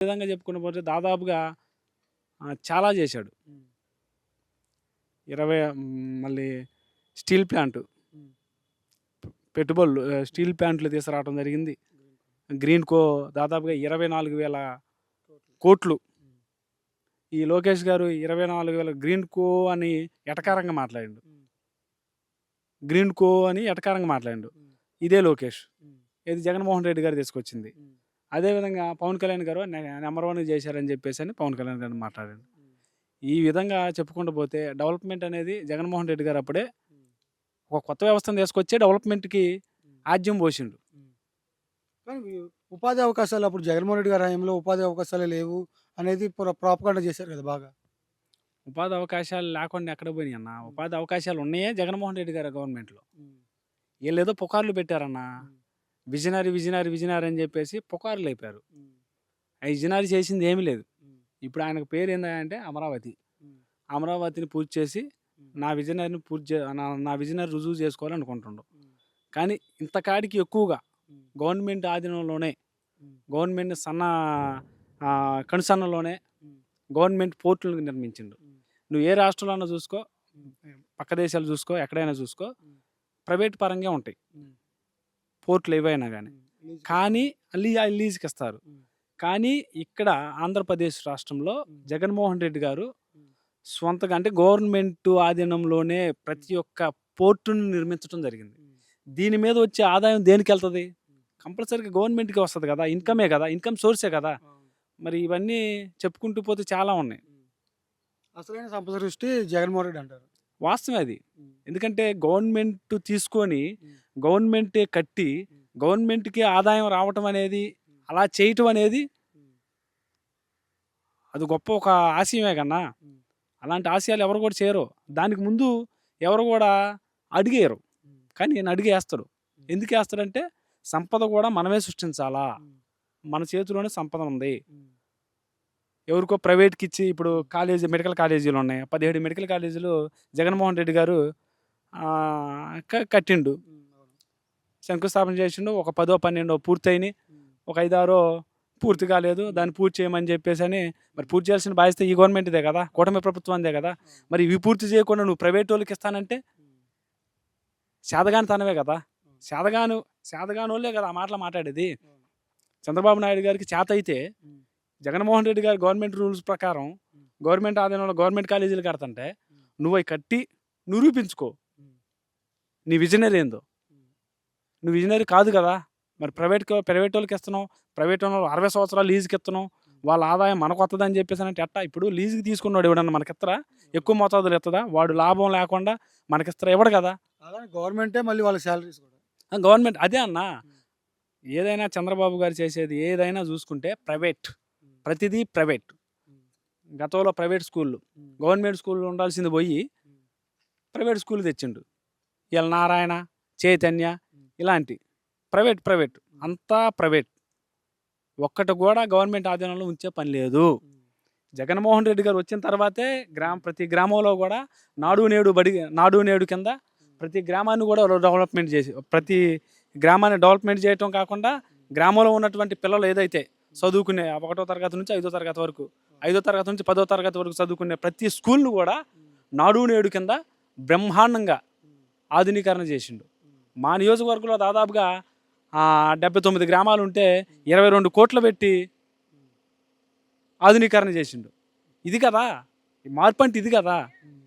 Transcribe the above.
విధంగా చెప్పుకుంటూ పోతే దాదాపుగా చాలా చేశాడు. హ్మ్. 20 మళ్ళీ స్టీల్ ప్లాంటు హ్మ్. పెట్టుబడులు స్టీల్ ప్లాంట్లు తీసుకురావడం జరిగింది. గ్రీన్‌కో దాదాపుగా 24,000 కోట్లు. హ్మ్. ఈ లోకేష్ గారు 24,000 గ్రీన్‌కో అని ఎటకారంగా మాట్లాడిండు. హ్మ్. గ్రీన్‌కో అని ఎటకారంగా మాట్లాడిండు. హ్మ్. ఇదే లోకేష్. హ్మ్. ఇది జగన్మోహన్ రెడ్డి గారు తీసుకొచ్చింది. హ్మ్. అదేవిధంగా పవన్ కళ్యాణ్ గారు నంబర్ 1 చేశారని చెప్పేసని పవన్ కళ్యాణ్ గారు మాట్లాడాడు. హ్మ్. ఈ విధంగా చెప్పుకుంటూ పోతే డెవలప్‌మెంట్ అనేది జగన్మోహన్ రెడ్డి గారు అప్పుడే హ్మ్. ఒక కొత్త వ్యవస్థను తీసుకొచ్చే డెవలప్‌మెంట్‌కి హ్మ్. ఆద్యం పోసిండు. హ్మ్. కానీ ఉపాధి అవకాశాలు అప్పుడు జగన్మోహన్ రెడ్డి గారి హయాంలో ఉపాధి అవకాశాలే లేవు అనేది ప్రాపగాండా చేశారు కదా బాగా. ఉపాధి అవకాశాలు లేకుండా ఎక్కడ పోయినాయన్న? హ్మ్. ఉపాధి అవకాశాలు ఉన్నాయే జగన్మోహన్ రెడ్డి గారి గవర్నమెంట్‌లో. హ్మ్. ఈళ్ళేదో పుకార్లు పెట్టారన్న. హ్మ్. విజనరీ, విజనరీ, విజనరీ అని చెప్పేసి పుకార్లు లేపారు. హ్మ్. ఆ విజనరీ చేసింది ఏమీ లేదు. హ్మ్. ఇప్పుడు ఆయనకు పేరేందంటే అమరావతి. హ్మ్. అమరావతిని పూర్తి చేసి హ్మ్. నా విజనరీని పూర్తి చే నా నా విజనరీ రుజువు చేసుకోవాలనుకుంటుండు. హ్మ్. కానీ ఇంతకాడికి ఎక్కువగా హ్మ్. గవర్నమెంట్ ఆధీనంలోనే, హ్మ్. గవర్నమెంట్ కనుసన్నల్లోనే హ్మ్. గవర్నమెంట్ పోర్టులను నిర్మించిండు. హ్మ్. నువ్వు ఏ రాష్ట్రంలో అన్నా చూసుకో, హ్మ్. పక్క దేశాలు చూసుకో, ఎక్కడైనా చూసుకో, హ్మ్. ప్రైవేట్ పరంగా ఉంటాయి హ్మ్. పోర్టులు ఏవైనా గానీ. హ్మ్. లీజుకిస్తా కానీ ఉంటారు. లీజుకిస్తారు. హ్మ్. కానీ ఇక్కడ ఆంధ్రప్రదేశ్ రాష్ట్రంలో హ్మ్. జగన్మోహన్ రెడ్డి గారు హ్మ్. స్వంతగా అంటే గవర్నమెంట్ ఆధీనంలోనే హ్మ్. ప్రతి ఒక్క పోర్టుని నిర్మించడం జరిగింది. హ్మ్. దీని మీద వచ్చే ఆదాయం దేనికెళ్తది? హ్మ్. కంపల్సరీగా గవర్నమెంట్‌కే వస్తది గదా! హ్మ్. ఇన్‌కమే గదా! ఇన్‌కమ్ సోర్సే గదా! అవును. మరి ఇవన్నీ చెప్పుకుంటూ పోతే చాలా ఉన్నాయి. హ్మ్. అసలైన సంపద సృష్టి జగన్మోహన్ రెడ్డి అంటారు. వాస్తవమే అది. హ్మ్. ఎందుకంటే గవర్నమెంట్ తీసుకొని, హ్మ్. గవర్నమెంటే కట్టి, హ్మ్. గవర్నమెంట్‌కి ఆదాయం రావటం అనేది, హ్మ్. అలా చేయటం అనేది హ్మ్. అది గొప్ప ఒక ఆశయమే కన్నా! హ్మ్. అలాంటి ఆశయాలు ఎవరు కూడా చేయరు. హ్మ్. దానికి ముందు ఎవరు గూడా అడిగేయరు. హ్మ్. కానీ ఈయన అడుగేస్తాడు. హ్మ్. ఎందుకేస్తాడంటే సంపద గూడా మనమే సృష్టించాలా. హ్మ్. మన చేతిలోనే సంపద ఉంది. హ్మ్. ఎవరికో ప్రైవేట్‌కిచ్చి ఇప్పుడు హ్మ్. మెడికల్ కాలేజీలున్నాయి. 17 మెడికల్ కాలేజీలు జగన్మోహన్ రెడ్డి గారు కట్టిండు. హ్మ్. అవును. శంకుస్థాపన చేసిండు. ఒక 10, 12 పూర్తయినియి. హ్మ్. ఒక 5, 6 పూర్తి కాలేదు. హ్మ్. దాన్ని పూర్తి చేయమని చెప్పేసని మరి హ్మ్. పూర్తి చేయాల్సిన బాధ్యత ఈ గవర్నమెంట్‌దే కదా! అవును. కూటమి ప్రభుత్వందే కదా! అవును. మరి ఇవి పూర్తి చేయకుండా నువ్వు ప్రైవేటోళ్ళకి ఇస్తానంటే హ్మ్. చేతగానితనమే కదా! అవును. చేతగాను చేతగానోళ్ళే కదా ఆ మాటలు మాట్లాడేది. అవును. చంద్రబాబు నాయుడు గారికి చేతయితే హ్మ్. జగన్మోహన్ రెడ్డి గారు గవర్నమెంట్ రూల్స్ ప్రకారం హ్మ్. గవర్నమెంట్ ఆధీనంలో గవర్నమెంట్ కాలేజీలు కడతంటే హ్మ్. నువ్వయి కట్టి నిరూపించుకో. హ్మ్. నీ విజనరీ ఏందో. హ్మ్. నువ్వు విజనరీ కాదు కదా! మరి హ్మ్. ప్రైవేటోళ్ళకి ఇస్తున్నావు. ప్రైవేటోళ్ళు 60 సంవత్సరాలు లీజ్‌కి ఇస్తున్నావు. హ్మ్. వాళ్ళ ఆదాయం మనకొత్తదని చెప్పేసనంటే ఎట్టా? ఇప్పుడు లీజ్‌కి తీసుకున్నోడు ఎవడన్నా మనకిత్తరా? ఇవ్వరు. ఎక్కువ మోతాదులో ఇత్తదా? వాడు లాభం లేకుండా మనకిస్తరా? ఇవ్వడు కదా! అలానే గవర్నమెంటే మళ్ళీ వాళ్ళకి సాలరీస్ కూడా. గవర్నమెంట్ అదే అన్నా. హ్మ్. ఏదైనా చంద్రబాబు గారు చేసేది ఏదైనా చూసుకుంటే హ్మ్. ప్రైవేట్. హ్మ్. ప్రతిదీ ప్రైవేట్. హ్మ్. గతంలో ప్రైవేట్ స్కూల్లు. హ్మ్. గవర్నమెంట్ స్కూల్‌లో ఉండాల్సింది పోయి హ్మ్. ప్రైవేట్ స్కూల్ తెచ్చిండు. ఇయాల నారాయణ, చైతన్య హ్మ్. ఇలాంటి ప్రైవేట్. హ్మ్. అంతా ప్రైవేట్. ఒక్కటి గూడా గవర్నమెంట్ ఆధీనంలో ఉంచే పని లేదు. హ్మ్. జగన్మోహన్ రెడ్డి గారు వచ్చిన తర్వాతే హ్మ్. ప్రతి గ్రామంలో గూడా హ్మ్. నాడు నేడు కింద హ్మ్. ప్రతి గ్రామాన్ని గూడా డెవలప్‌మెంట్ చేసి హ్మ్. ప్రతి గ్రామాన్ని డెవలప్‌మెంట్ చేయటం కాకుండా హ్మ్. గ్రామంలో ఉన్నటువంటి పిల్లలు ఏదైతే హ్మ్. చదువుకునే ఒకటో తరగతి నుంచి ఐదో తరగతి వరకు, అవును. ఐదో తరగతి నుంచి 10వ తరగతి వరకు చదువుకునే ప్రతి స్కూల్‌ను గూడా హ్మ్. నాడు నేడు కింద బ్రహ్మాండంగా హ్మ్. ఆధునీకరణ చేసిండు. హ్మ్. మా నియోజకవర్గంలో దాదాపుగా 79 గ్రామాలుంటే హ్మ్. 22,00,00,000 పెట్టి హ్మ్. ఆధునీకరణ చేసిండు. ఇది కదా! ఈ మార్పంటే ఇది కదా! హ్మ్.